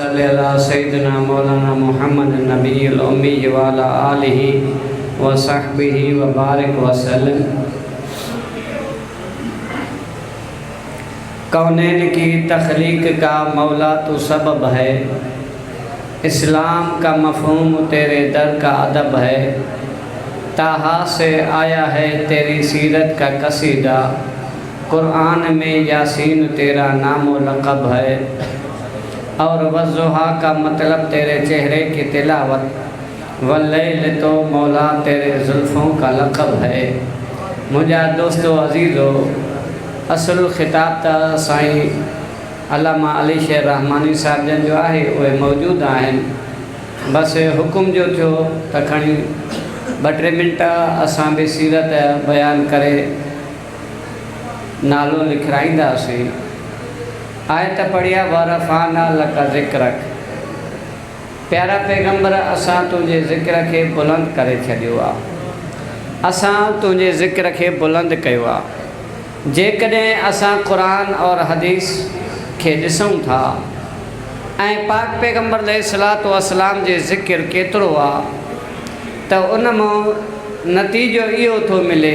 सल्लि अला सय्यिदिना मौलाना मुहम्मद नबील उम्मी व अला आलिहि व सहबिहि व बारिक वसल्लम। कौनैन की तख्लीक का मौला तो सबब है, इस्लाम का मफ़हूम तेरे दर का अदब है। ताहा से आया है तेरी सीरत का कसीदा, कुरान में यासीन तेरा नाम व लक़ब है। और वज़्ज़ुहा का मतलब तेरे चेहरे की तिलावत, वल्लैल तो मौला तेरे ज़ुल्फ़ों का लक़ब है। मुझा दोस्तों अज़ीज़ो, असुल ख़िताब था साईं अल्लामा अली शेर रहमानी साहब जन जो आहे उहे मौजूद आहिनि। बस हुकुम जो थियो त खणी 2-3 मिंट असां बि सीरत बयान करे नालो लिखराईंदासीं। आयत पढ़िया वरफ़ाना लका ज़िक्रक, प्यारा पैगंबर असां तुंहिंजे ज़िक्र खे बुलंद करे छॾियो आहे, असां तुंहिंजे ज़िक्र खे बुलंद कयो आहे। जेकॾहिं असां क़ुरान और हदीस खे ॾिसूं था ऐं पाक पैगंबर अलैहिस्सलातु वस्सलाम जे ज़िक्र केतिरो आहे त उन मां नतीजो इहो थो मिले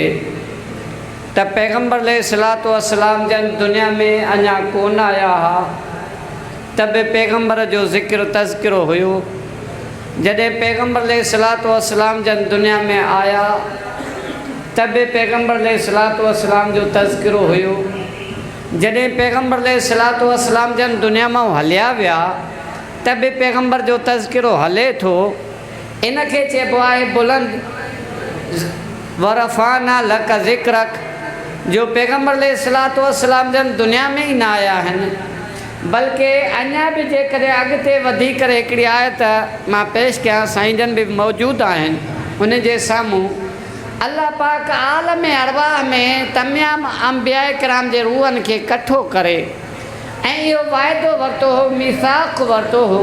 त पैगंबर अलैहिस्सलातु वस्सलाम जन दुनिया में अञा कोन आया हुआ त बि पैगंबर जो ज़िक्र तज़किरो हुयो। जॾहिं पैगंबर अलैहिस्सलातु वस्सलाम जन दुनिया में आया त बि पैगंबर अलैहिस्सलातु वस्सलाम जो तज़किरो हुयो। जॾहिं पैगंबर अलैहिस्सलातु वस्सलाम जन दुनिया मां हलिया विया त बि पैगंबर जो तज़किरो हले थो। इन खे चइबो आहे बुलंद वरफ़ाना लका ज़िक्रक, जो पैगंबर अलैहिस्सलातु वस्सलाम जन दुनिया में ही न आया आहिनि, बल्कि अञा बि जेकॾहिं अॻिते वधी करे हिकिड़ी आयत मां पेश कयां, साईं जन बि मौजूदु आहिनि, उन जे साम्हूं अल्लाह पाक आलम अरवाह में तमामु अंबिया किराम जे रूहनि खे कठो करे ऐं इहो वाइदो वरितो हो, मीसाक़ वरितो हो।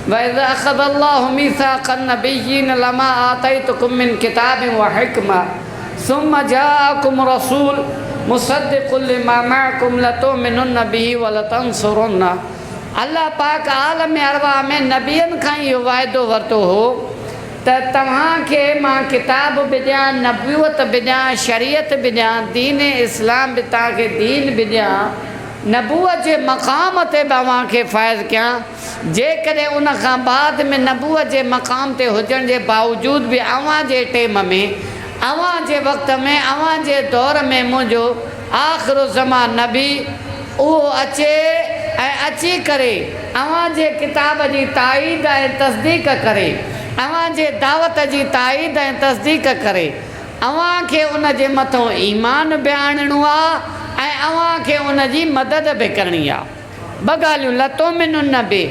वइज़ अख़ज़ल्लाहु मीसाक़न नबिय्यीन लमा आतैतुकुम मिन किताबिन व हिकमा सुम्मा जाअकुम रसूल मुसद्दिक़ुल लिमा मअकुम लतुमिनुन्न बिही व लतंसुरुन्ना। अल्लाह पाक आलम अरवाह में नबियनि खां इहो वाइदो वरितो हो त तव्हांखे मां किताब बि ॾियां, नबूअत बि ॾियां, शरीयत बि ॾियां, दीन इस्लाम बि तव्हांखे दीन बि ॾियां, नबूअत जे मक़ाम ते बि अव्हांखे फ़ाइज़ कयां। जेकॾहिं उन खां बाद में नबूअत जे मक़ाम ते हुजण जे बावजूद बि अव्हां जे टाइम में, अव्हां जे वक़्त में, अव्हां जे दौर में मुंहिंजो आख़िर ज़मान नबी उहो अचे ऐं अची करे अव्हां जे किताब जी ताईद ऐं तस्दीक़ करे, अव्हां जे दावत जी ताईद ऐं तस्दीक़ करे, अव्हां खे उन जे मथां ईमान बि आणिणो आहे ऐं अव्हां खे उन जी मदद बि करणी आहे। ॿ ॻाल्हियूं, लतुमिनुन्न बि,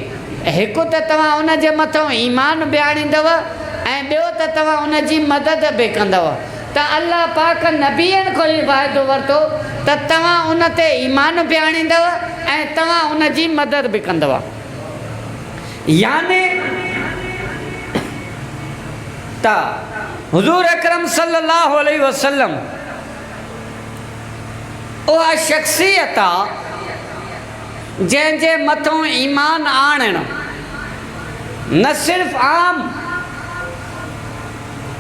हिकु त तव्हां उन जे मथां ईमान बि आणींदव ऐं ॿियो त तव्हां उन जी मदद बि कंदव। त अल्लाह पाक नबियनि खां ई वाइदो वरितो त तव्हां उन ते ईमान बि आणींदव ऐं तव्हां उन जी मदद बि कंदव। याने त हुज़ूर अकरम सल्लल्लाहु अलैहि वसल्लम उहा शख़्सियत आहे जंहिंजे मथां ईमान आणणु न सिर्फ़ु आम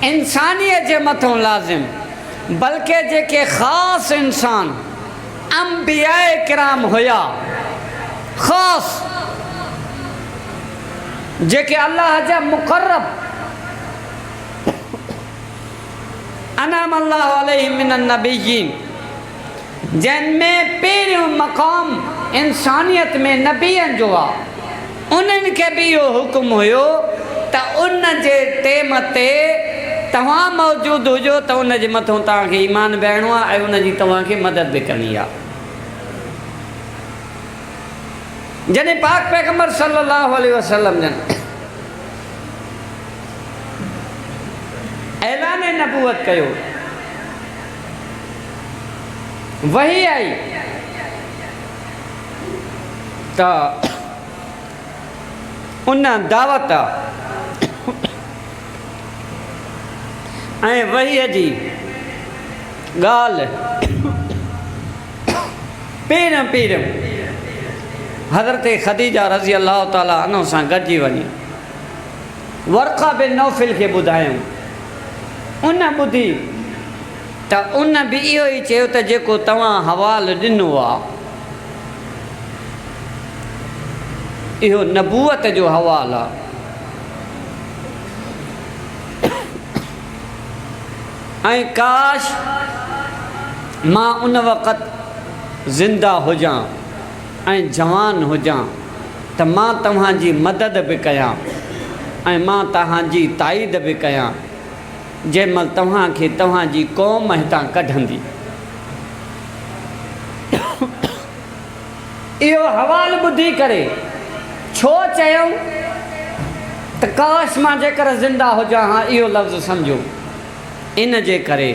इंसानियत जे मथां लाज़िम, बल्कि जेके ख़ासि इंसान अंबिया किराम हुया, ख़ासि जेके अल्लाह जा मुक़र्रब अनाम अल्लाह अलैहिम मिनन नबिय्यीन, जिनमें पहिरियों मक़ाम इंसानियत में नबियनि जो आहे, उन्हनि खे बि इहो हुकुम हुयो त उन जे टेम ते तव्हां मौजूदु हुजो त उन जे मथां तव्हांखे ईमान बि आणिणो आहे ऐं उन जी तव्हांखे मदद बि करणी आहे। जॾहिं पाक पैगंबर सल्लल्लाहु अलैहि वसल्लम जन ऐलान नबूवत कयो, वही आई त उन दावत ऐं वहीअ जी ॻाल्हि पहिरियों हज़रत ख़दीजा रज़ी अल्लाह ताला अन्हा सां गॾिजी वञी वर्क़ा बिन नौफ़िल खे ॿुधायूं। उन ॿुधी त उन बि इहो ई चयो त जेको तव्हां हवालु ॾिनो आहे इहो नबूअत जो हवालु आहे। ऐं काश मां उन वक़्तु ज़िंदा हुजां ऐं जवान हुजां त मां तव्हांजी मदद बि कयां ऐं मां तव्हांजी ताईद बि कयां जंहिंमहिल तव्हांखे तव्हांजी क़ौम हितां कढंदी। इहो हवालु ॿुधी करे छो चयूं त काश मां जेकर ज़िंदा हुजां हा, इहो लफ़्ज़ सम्झो इन जे करे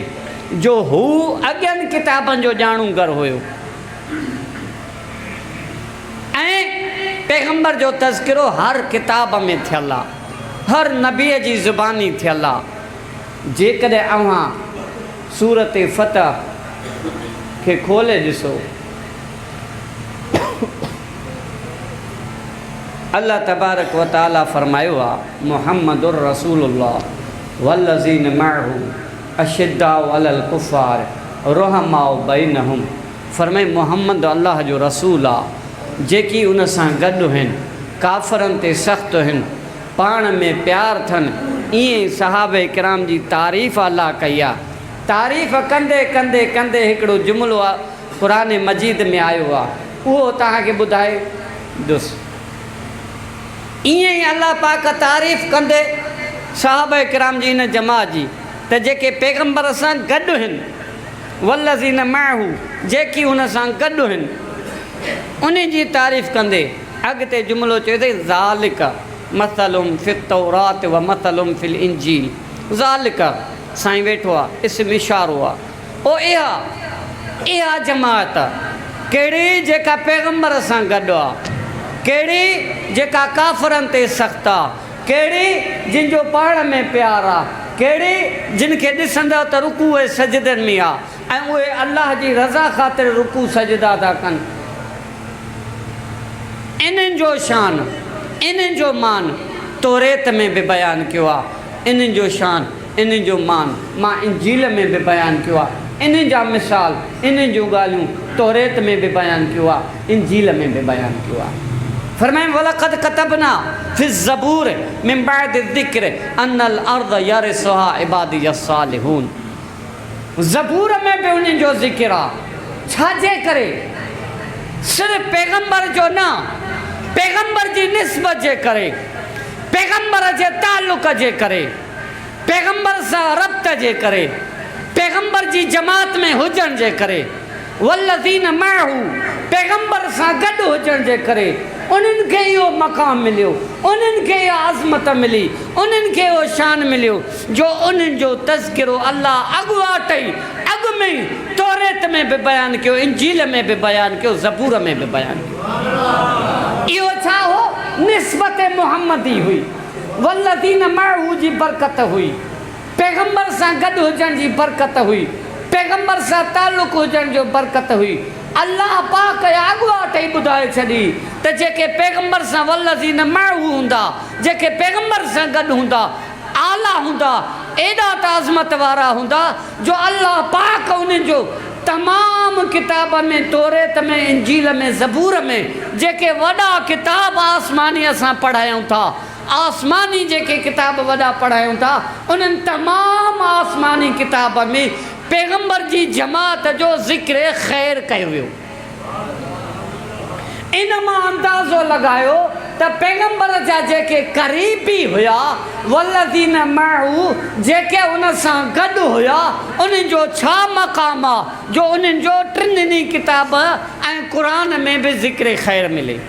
जो हू अॻियनि किताबनि जो ॼाणूगर हुयो ऐं पैगम्बर जो तज़किरो हर किताब में थियल आहे, हर नबीअ जी ज़ुबानी थियल आहे। जेकॾहिं अव्हां सूरत फ़तह खे खोले ॾिसो, अल्लाह तबारक व तआला फरमायो आहे मुहम्मदुर रसूलुल्लाह वल्लज़ीन मअहू अशिद्दाउ अलल कुफ़ार रुहमाउ बैनहुम। फरमाए मोहम्मद अल्लाह जो रसूल आहे जेकी उन सां गॾु आहिनि, काफ़रनि ते सख़्तु आहिनि, पाण में प्यार अथनि। ईअं ई सहाबे किराम जी तारीफ़ अल्लाह कई आहे। तारीफ़ कंदे कंदे कंदे हिकिड़ो जुमिलो आहे क़ुरान मजीद में आयो आहे, उहो तव्हांखे ॿुधाए दुस। ईअं ई अल्लाह पाक तारीफ़ कंदे सहाबे किराम जी इन जमात जी त जेके पैगम्बर सां गॾु आहिनि, वल्लज़ीन मअहू जेकी हुन सां गॾु आहिनि, उन जी तारीफ़ कंदे अॻिते जुमिलो चयो अथई ज़ालिक मसलुम फित तौरात व मसलुम फिल इंजील। ज़ालिक साईं वेठो आहे, इस्म इशारो आहे। ओ इहा जमात कहिड़ी जेका पैगम्बर सां गॾु आहे, कहिड़ी जेका काफ़रनि ते सख़्तु आहे, कहिड़ी जिन जो पाण में प्यारु आहे, कहिड़ी जिन खे ॾिसंदव त रुकू ऐं सजदनि में आहे ऐं उहे अल्लाह जी रज़ा ख़ातिर रुकू सजदा था कनि। इन्हनि जो शान, इन्हनि जो मान तौरेत में बि बयानु कयो आहे। इन्हनि जो शान, इन्हनि जो मान मां इंजील में बि बयानु कयो आहे। इन्हनि जा मिसाल, इन्हनि जूं ॻाल्हियूं तौरेत में बि बयानु कयो आहे, इंजील में बि बयानु कयो आहे। फरमाए वलक़द कतबना फि ज़बूर मिन बअद ज़िक्र अन्नल अर्द यरिसुहा इबादी अस्सालिहून। ज़बूर में बि उन्हनि जो ज़िक्र आहे। छाजे करे? सिर्फ़ पैगम्बर जो न, पैगम्बर जी निस्बत जे करे, पैगम्बर जे ताल्लुक़ जे करे, पैगम्बर सां रब्त जे करे, पैगम्बर जी जमात में हुजण जे करे, वल्लज़ीन मअहू पैगम्बर सां गॾु हुजण जे करे उन्हनि खे इहो मक़ाम मिलियो, उन्हनि खे इहा अज़मत मिली, उन्हनि खे इहो शान मिलियो जो उन्हनि जो तज़किरो अल्लाह अॻुवाट ई अॻु में ई तौरेत में बि बयानु कयो, इंजील में बि बयानु कयो, ज़बूर में बि बयानु कयो। इहो छा हो? निस्बत मुहम्मदी हुई, वल्लज़ीन मअहू जी बरकत हुई, पैगम्बर सां गॾु हुजण जी बरकत हुई, पैगम्बर सां ताल्लुक़ हुजण जो बरकत हुई। अल्लाह पाक अॻुवाट ई ॿुधाए छॾी त जेके पैगम्बर सां वल्लज़ीन मअहू हूंदा, जेके पैगम्बर सां गॾु हूंदा, आला हूंदा, एॾा त अज़मत वारा हूंदा जो अल्लाह पाक उन्हनि जो तमामु किताब में, तौरेत में, इंजील में, ज़बूर में जेके वॾा किताब आसमानी असां पढ़ायूं था, आसमानी जेके किताब वॾा पढ़ायूं था, उन्हनि तमामु आसमानी किताब में पैगम्बर जी जमात जो ज़िक्र ख़ैर कयो वियो। इन मां अंदाज़ो लगायो त पैगम्बर जा जेके क़रीबी हुया, वल्लज़ीन मअहू जेके उन सां गॾु हुया, उन्हनि जो छा मक़ाम आहे जो उन्हनि जो टिनि किताब ऐं क़ुरान में बि ज़िक्र ख़ैर मिले।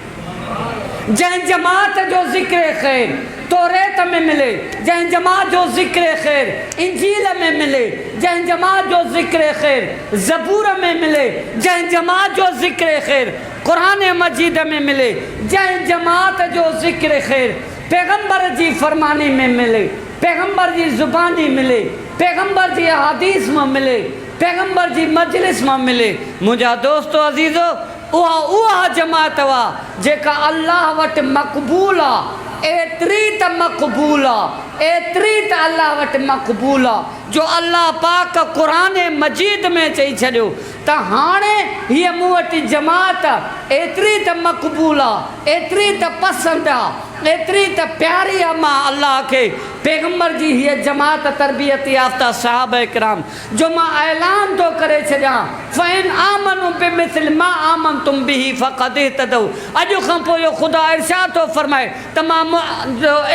जंहिं जमात जो ज़िक्र ख़ैर तौरेत में मिले, जंहिं जमात जो ज़िक्र ख़ैर इंजील में मिले, जंहिं जमात जो ज़िक्र ख़ैर ज़बूर में मिले, जंहिं जमात जो ज़िक्र ख़ैर क़ुरान मजीद में मिले, जंहिं जमात जो ज़िक्र ख़ैर पैगम्बर जी फरमानी में मिले, पैगम्बर जी ज़ुबानी मिले, पैगम्बर जी हदीस में मिले, पैगम्बर जी मजलिस में मिले। मुंहिंजा दोस्तो अज़ीज़ो, उहा जमात वा जेका अल्लाह वटि मक़बूल आहे, एतिरी त मक़बूल आहे, एतिरी त अल्लाह वटि मक़बूल आहे जो अल्लाह पाक क़ुरान मजीद में चई छॾियो त हाणे हीअ मूं वटि जमात एतिरी त मक़बूल आहे, एतिरी त पसंदि आहे, एतिरी त प्यारी आहे मां अल्लाह खे पैगम्बर जी हीअ जमात तरबियत याफ़्ता सहाबा इकराम जो मां ऐलान थो करे छॾियां फ़इन आमनू बिमिस्लि मा आमनतुम बिही फ़क़द इह्तदौ। अॼु खां पोइ इहो ख़ुदा इरशाद थो फरमाए त मां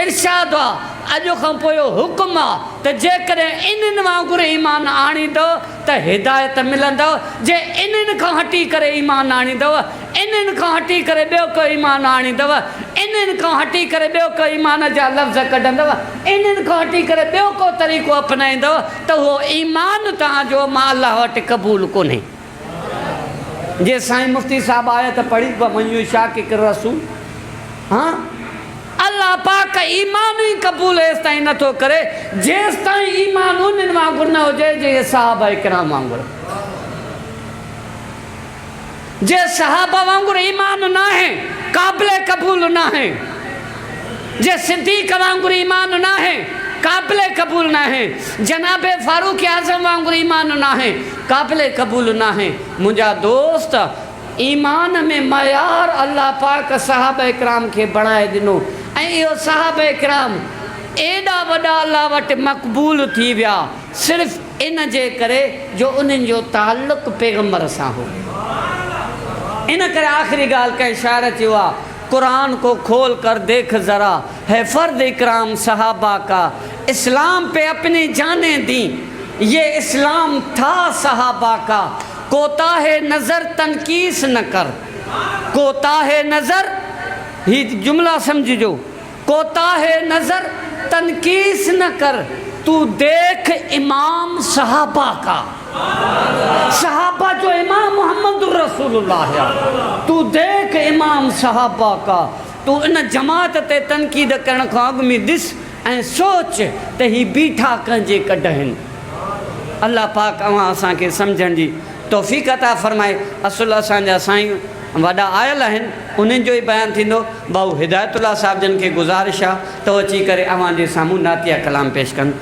इरशाद आहे, अॼु खां पोइ हुकुम आहे त जेकॾहिं इन्हनि वांगुरु ईमान आणींदव त हिदायत मिलंदव, जे इन्हनि खां हटी करे ईमान आणींदव, इन्हनि खां हटी करे ॿियो को ईमान आणींदव, इन्हनि खां हटी करे ॿियो को ईमान जा लफ़्ज़ कढंदव, इन्हनि खां हटी करे ॿियो को तरीक़ो अपनाईंदव त उहो ईमान तव्हांजो मां अलाह वटि क़बूल कोन्हे। जे साईं मुफ़्ती साहिबु आयत पढ़ी मयूं शाकिर रसूल, हाँ अल्लाह पाक ईमान ही कबूल एसि ताईं नथो करे जेसि ताईं ईमान उन्हनि वांगुरु न हुजे जे सहाबा इकराम वांगुरु। जे सहाबा वांगुरु ईमान न आहे क़ाबिले क़बूल न आहे, जे सिद्दीक़ वांगुरु ईमान न आहे क़ाबिले क़बूल न आहे, जनाबे फारूक आज़म वांगुरु ईमान न आहे क़ाबिले क़बूल न आहे। मुंहिंजा दोस्त ईमान में मयार अल्लाह पाक सहाबा इकराम खे बणाए ॾिनो ऐं इहो सहाबा इकराम एॾा वॾा अल्लाह वटि मक़बूल थी विया सिर्फ़ु इन जे करे जो उन्हनि जो ताल्लुक़ पैगम्बर सां हो। इन करे आख़िरी ॻाल्हि कंहिं शाइर चयो आहे कुरान को खोल कर देख ज़रा है फ़र्द इकराम सहाबा का, इस्लाम पे अपनी जाने दी ये इस्लाम था सहाबा का, कोताहे नज़र तनकीस न कर, कोताहे नज़र ही जुमला समझिजो, कोताहे नज़र तनकीस न कर, तू देख इमाम सहाबा का, सहाबा जो इमाम मोहम्मद रसूलुल्लाह है, तू देख इमाम सहाबा का। तू इन जमात ते तनकीद करण खां अॻु में ॾिस ऐं सोच त ही बीठा कंहिंजे कढ आहिनि। अल्लाह पाक अवां असांखे सम्झण जी तौफ़ीक़ अता फ़रमाए। असुल असांजा साईं वॾा आयल आहिनि उन्हनि जो ई बयानु थींदो। भाऊ हिदायतुल्लाह साहिब जन खे गुज़ारिश आहे त अची करे अवां जे साम्हूं नातिया कलाम पेश कनि।